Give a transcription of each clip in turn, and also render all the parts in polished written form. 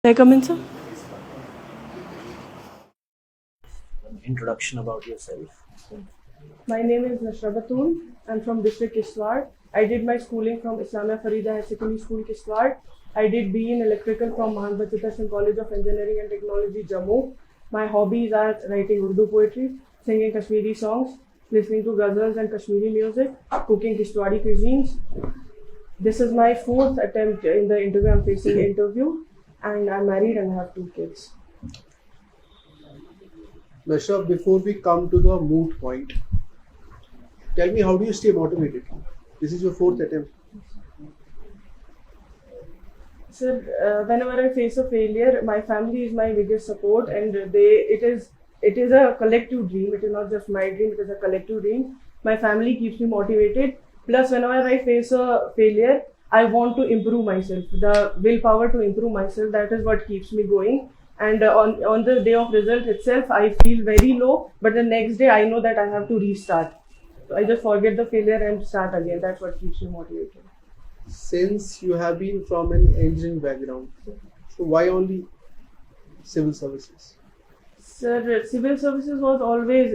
May I come in, sir? Introduction about yourself. My name is Nashrah Batool. I'm from district Kishtwar. I did my schooling from Islamia Farida High Secondary School, Kishtwar. I did BE in Electrical from Mahan Bachata Singh College of Engineering and Technology, Jammu. My hobbies are writing Urdu poetry, singing Kashmiri songs, listening to ghazals and Kashmiri music, cooking Kishtwari cuisines. This is my fourth attempt in the interview. I'm facing the interview, and I'm married and I have 2 kids. Nashrah, before we come to the moot point, tell me, how do you stay motivated? This is your 4th attempt. Sir, whenever I face a failure, my family is my biggest support, and it is a collective dream. It is not just my dream; it is a collective dream. My family keeps me motivated. Plus, whenever I face a failure, I want to improve myself. The willpower to improve myself, that is what keeps me going. And on the day of result itself, I feel very low, but the next day I know that I have to restart. So I just forget the failure and start again. That's what keeps me motivated. Since you have been from an engineering background, so why only civil services? Sir, civil services was always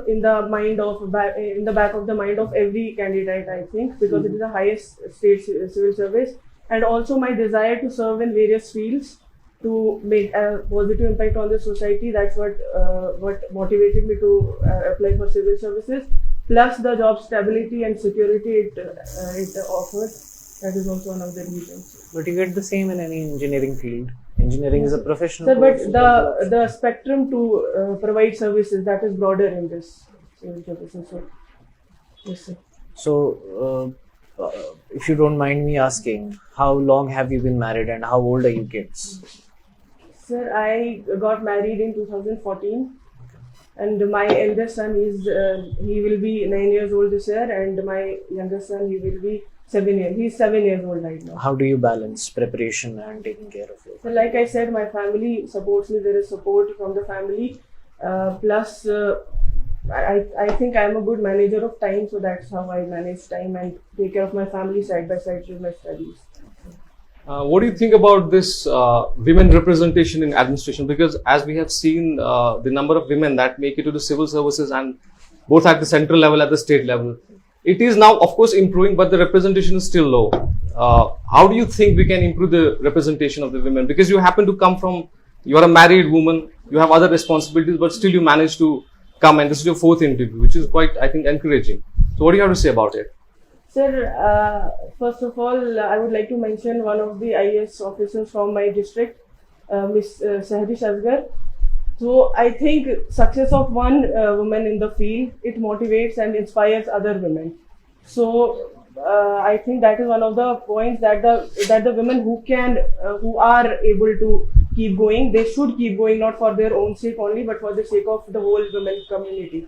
in the back of the mind of every candidate, I think, because it is the highest state civil service, and also my desire to serve in various fields to make a positive impact on the society. That's what motivated me to apply for civil services. Plus the job stability and security it offers. That is also one of the reasons. But you get the same in any engineering field. Engineering is a professional. Sir, but the spectrum to provide services, that is broader in this civil services. So, yes, sir. So, if you don't mind me asking, how long have you been married and how old are your kids? Sir, I got married in 2014, and my eldest son he will be 9 years old this year, and my youngest son, he will be 7 years. He's 7 years old right now. How do you balance preparation and taking care of it? So, like I said, my family supports me. There is support from the family. Plus, I think I am a good manager of time, so that's how I manage time and take care of my family side by side with my studies. What do you think about this women representation in administration? Because as we have seen, the number of women that make it to the civil services, and both at the central level, at the state level, it is now, of course, improving, but the representation is still low. How do you think we can improve the representation of the women? Because you happen to come from, you are a married woman, you have other responsibilities, but still you manage to come, and this is your 4th interview, which is quite, I think, encouraging. So what do you have to say about it? Sir, first of all, I would like to mention one of the IAS officers from my district, Miss Sahri Asgar. So I think success of one woman in the field, it motivates and inspires other women. So I think that is one of the points that the women who are able to keep going, they should keep going, not for their own sake only, but for the sake of the whole women community.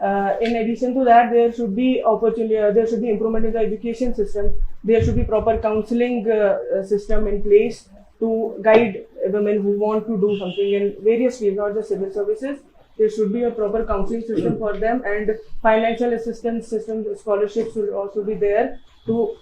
In addition to that, there should be opportunity. There should be improvement in the education system. There should be proper counseling system in place to guide women who want to do something in various fields, not just civil services. There should be a proper counseling system for them, and financial assistance system, scholarships should also be there to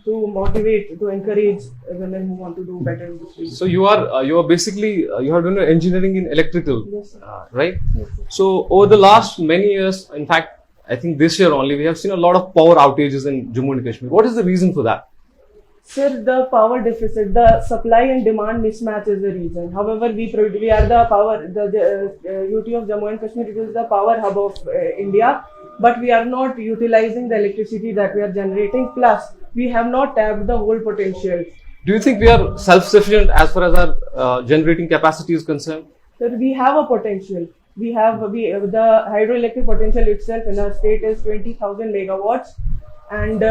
motivate, to encourage women who want to do better in this field. So you are basically you have done engineering in electrical, Yes, right? Yes, sir. So over the last many years, in fact, I think this year only, we have seen a lot of power outages in Jammu and Kashmir. What is the reason for that? Sir, the power deficit, the supply and demand mismatch is the reason. However, we are the power, the UT of Jammu and Kashmir, it is the power hub of India, but we are not utilizing the electricity that we are generating. Plus, we have not tapped the whole potential. Do you think we are self-sufficient as far as our generating capacity is concerned? So we have a potential. The hydroelectric potential itself in our state is 20,000 megawatts, and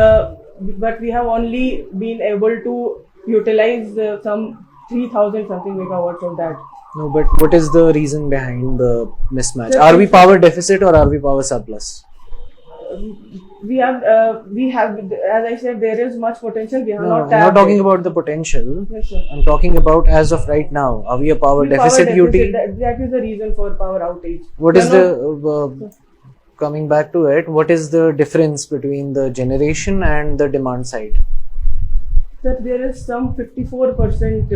but we have only been able to utilize some 3,000 something megawatts of that. No, but what is the reason behind the mismatch? Sir, Are we power deficit or are we power surplus? We have, as I said, there is much potential. We have No, not I'm tapped not talking it. about the potential. Yes, sir. I'm talking about as of right now. Are we a power deficit UT? That is the reason for power outage. What We is are not- the coming back to it, what is the difference between the generation and the demand side? That there is some 54%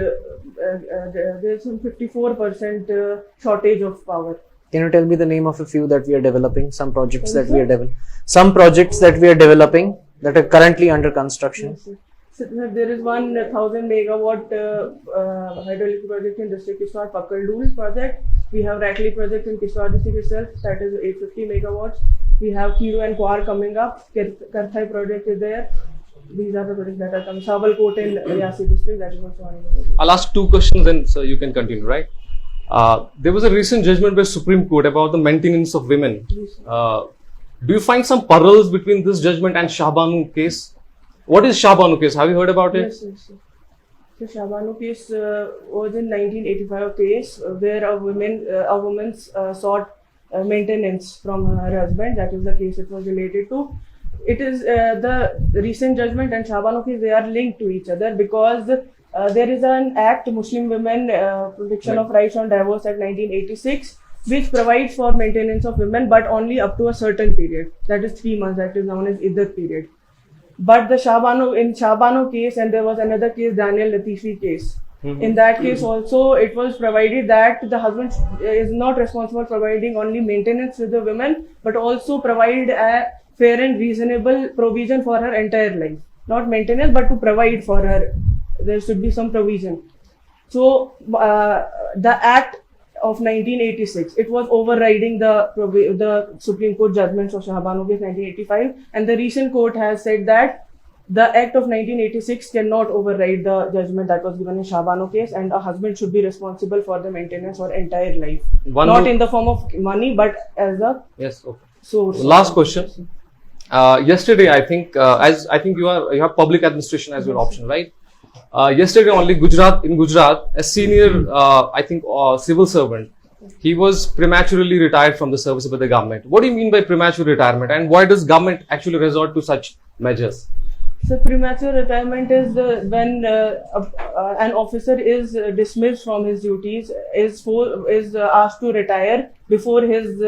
there's some 54% shortage of power. Can you tell me the name of a few that we are developing? Some projects Sorry, that we are sir? developing. Some projects that we are developing that are currently under construction. Yes, sir. So, there is 1,000 megawatt hydroelectric project in district Kishtwar, Batool project. We have Ratli project in Kishtwar district itself, that is 850 megawatts. We have Kiro and Kwar coming up. Karthai project is there. These are the projects that are coming. Sabalkot in Riyasi district, that is also one of the projects. I'll ask two questions and so you can continue, right? There was a recent judgment by Supreme Court about the maintenance of women. Do you find some parallels between this judgment and Shahbanu case? What is Shahbanu case? Have you heard about it? Yes, yes, yes. The Shahbanu case was in 1985 case where a woman sought maintenance from her husband. That is the case it was related to. It is the recent judgment and Shahbanu case, they are linked to each other because there is an act, Muslim Women Protection of Rights on Divorce Act 1986, which provides for maintenance of women but only up to a certain period. That is 3 months. That is known as Iddat period. But the Shahbanu case, and there was another case, Daniel Latifi case. In that case also, it was provided that the husband is not responsible for providing only maintenance with the women, but also provide a fair and reasonable provision for her entire life. Not maintenance, but to provide for her. There should be some provision. So, the Act of 1986, it was overriding the Supreme Court judgments of Shahbanu case 1985, and the recent court has said that the Act of 1986 cannot override the judgment that was given in Shahbanu case, and a husband should be responsible for the maintenance for entire life, not in the form of money, but as a source. Last question. Yesterday, I think, you have public administration as your option, right? Yesterday only, in Gujarat, a senior, civil servant, he was prematurely retired from the service by the government. What do you mean by premature retirement, and why does government actually resort to such measures? So premature retirement is when an officer is dismissed from his duties, is asked to retire before his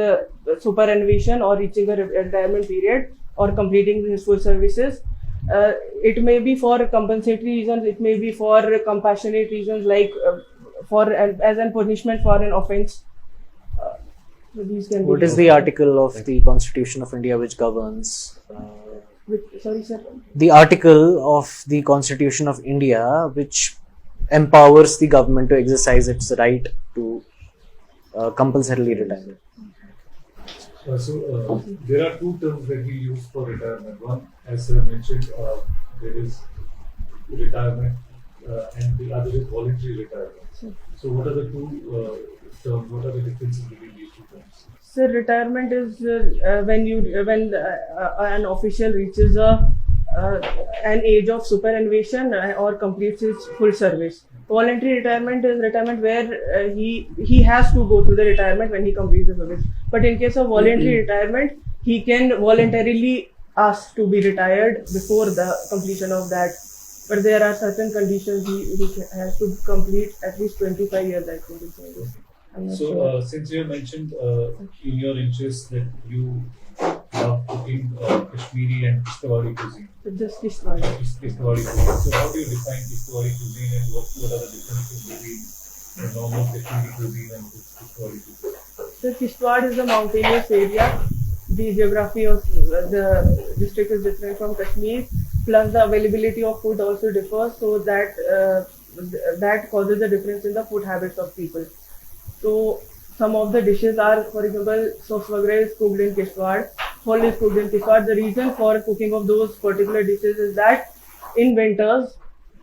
superannuation or reaching a retirement period or completing his full services. It may be for compensatory reasons, it may be for compassionate reasons, like as a punishment for an offence. What is the article of the Constitution of India which governs? Sorry, sir. The article of the Constitution of India which empowers the government to exercise its right to compulsorily retire. There are two terms that we use for retirement. One, as sir mentioned, there is retirement and the other is voluntary retirement. So what are the two terms? What are the differences between these two terms? So retirement is when an official reaches an age of superannuation or completes his full service. Voluntary retirement is retirement where he has to go to the retirement when he completes the service. But in case of voluntary retirement, he can voluntarily ask to be retired before the completion of that. But there are certain conditions he has to complete at least 25 years, I think. So, since you have mentioned in your interest that you love cooking Kashmiri and Kishtwari cuisine. Just Kishtwari. Kishtwari cuisine. So, how do you define Kishtwari cuisine and what are the differences between the normal Kashmiri cuisine and Kishtwari cuisine? So, Kishtwar is a mountainous area. The geography of the district is different from Kashmir. Plus, the availability of food also differs, so that causes a difference in the food habits of people. So, some of the dishes are, for example, Soswagre is cooked in Kishtwar, Hol is cooked in Kishtwar. The reason for cooking of those particular dishes is that in winters,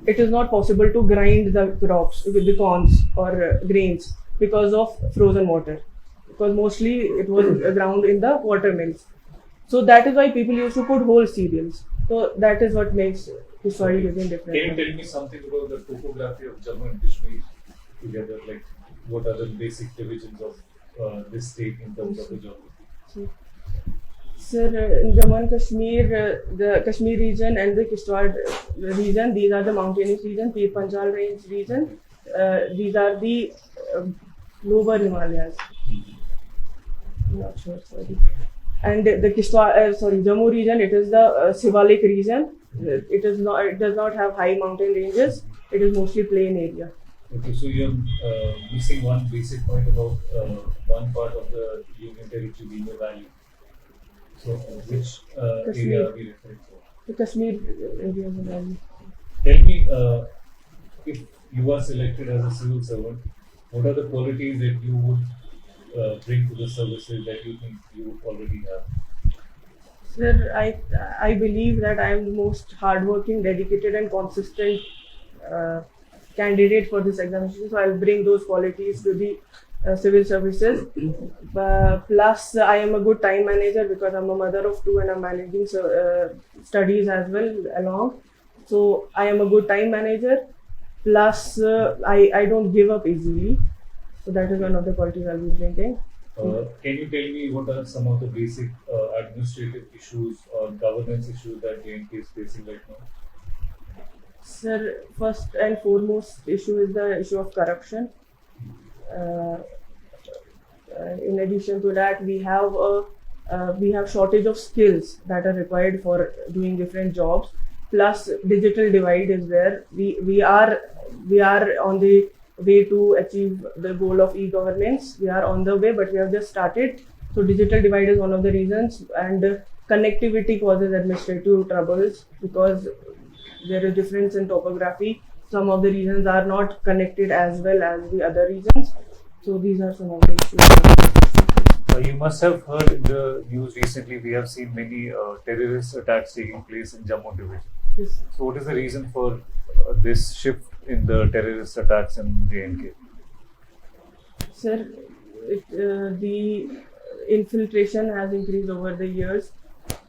it is not possible to grind the crops with the corns or grains because of frozen water. Because mostly it was ground in the water mills. So that is why people used to put whole cereals. So that is what makes Kishtwari cuisine different. Can you tell me something about the topography of Jammu and Kashmir together? Like, what are the basic divisions of this state in terms of the geography? Sir, in Jammu and Kashmir, the Kashmir region and the Kishtwar region, these are the mountainous region, Pir Panjal range region. These are the lower Himalayas. I'm not sure, sorry. And the Jammu region, it is the Shivalik region. It does not have high mountain ranges. It is mostly plain area. Okay, so you're missing one basic point about one part of the union territory being a valley. So, which area are we referring to? The Kashmir area of the valley. Tell me, if you are selected as a civil servant, what are the qualities that you would bring to the services that you think you already have? Sir, I believe that I am the most hardworking, dedicated, and consistent candidate for this examination. So I'll bring those qualities to the civil services. Plus, I am a good time manager because I'm a mother of two and I'm managing studies as well along. So I am a good time manager. Plus, I don't give up easily. So that is one of the qualities I'll be bringing. Can you tell me what are some of the basic administrative issues or governance issues that JNK is facing right now? Sir, first and foremost issue is the issue of corruption. In addition to that, we have shortage of skills that are required for doing different jobs. Plus, digital divide is there. We are on the way to achieve the goal of e-governance. We are on the way, but we have just started. So digital divide is one of the reasons, and connectivity causes administrative troubles because there is difference in topography. Some of the regions are not connected as well as the other regions. So these are some of the issues. You must have heard in the news recently, we have seen many terrorist attacks taking place in Jammu division. Yes. So what is the reason for this shift in the terrorist attacks in JNK? Sir, the infiltration has increased over the years.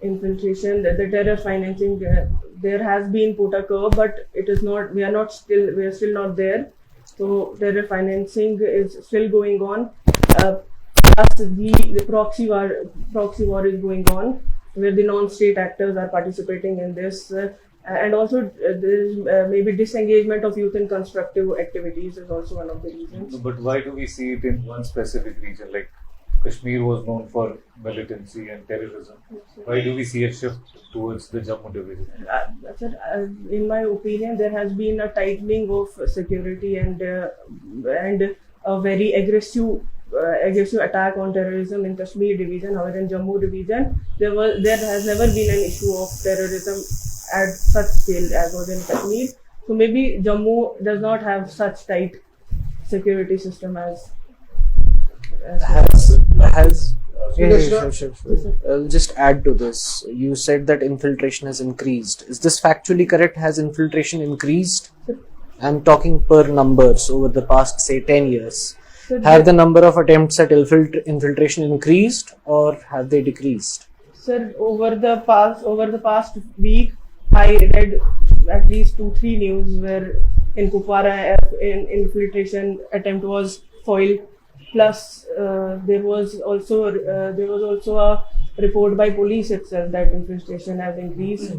Infiltration, the terror financing, there has been put a curb, but it is not. We are still not there. So terror financing is still going on. Plus the proxy war is going on, where the non-state actors are participating in this. And also, there is maybe disengagement of youth in constructive activities is also one of the reasons. But why do we see it in one specific region? Like Kashmir was known for militancy and terrorism. Why do we see a shift towards the Jammu division? Sir, in my opinion, there has been a tightening of security and a very aggressive attack on terrorism in Kashmir division. However, in Jammu division, there has never been an issue of terrorism at such scale as was in Kashmir. So maybe Jammu does not have such tight security system as Sure. I'll just add to this. You said that infiltration has increased. Is this factually correct? Has infiltration increased? I'm talking per numbers over the past, say, 10 years. Have the number of attempts at infiltration increased or have they decreased? Sir, over the past week, I read at least 2-3 news where in Kupwara an infiltration attempt was foiled. Plus, there was also a report by police itself that infiltration has increased.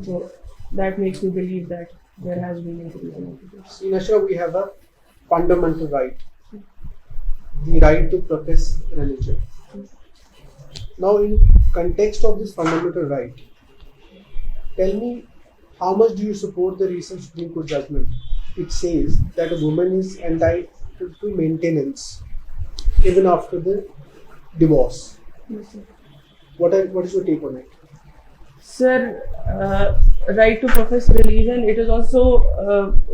So that makes me believe that there has been increase in infiltration. In Nashrah, we have a fundamental right, the right to profess religion. Now, in context of this fundamental right, tell me, how much do you support the recent Supreme Court judgment? It says that a woman is entitled to maintenance even after the divorce. Yes, sir. What is your take on it? Sir, right to profess religion. It is also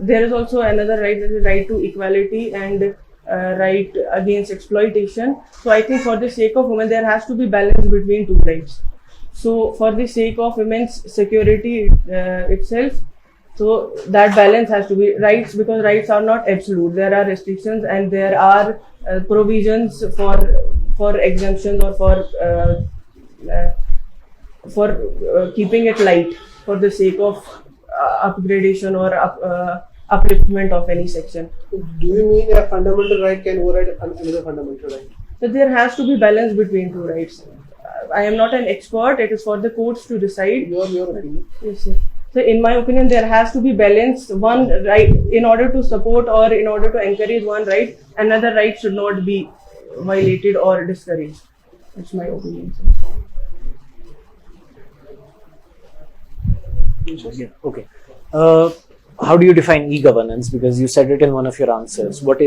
there is also another right, that is right to equality and right against exploitation. So I think for the sake of women, there has to be balance between two rights. So for the sake of women's security itself, so that balance has to be rights, because rights are not absolute. There are restrictions and there are provisions for exemptions or for keeping it light for the sake of upgradation or upliftment of any section. Do you mean a fundamental right can override another fundamental right? So there has to be balance between two rights. I am not an expert. It is for the courts to decide. Your opinion. Yes, sir. So in my opinion, there has to be balance. One right, in order to support or in order to encourage one right, another right should not be violated or discouraged. That's my opinion, sir. Yeah. Okay. how do you define e-governance? Because you said it in one of your answers. What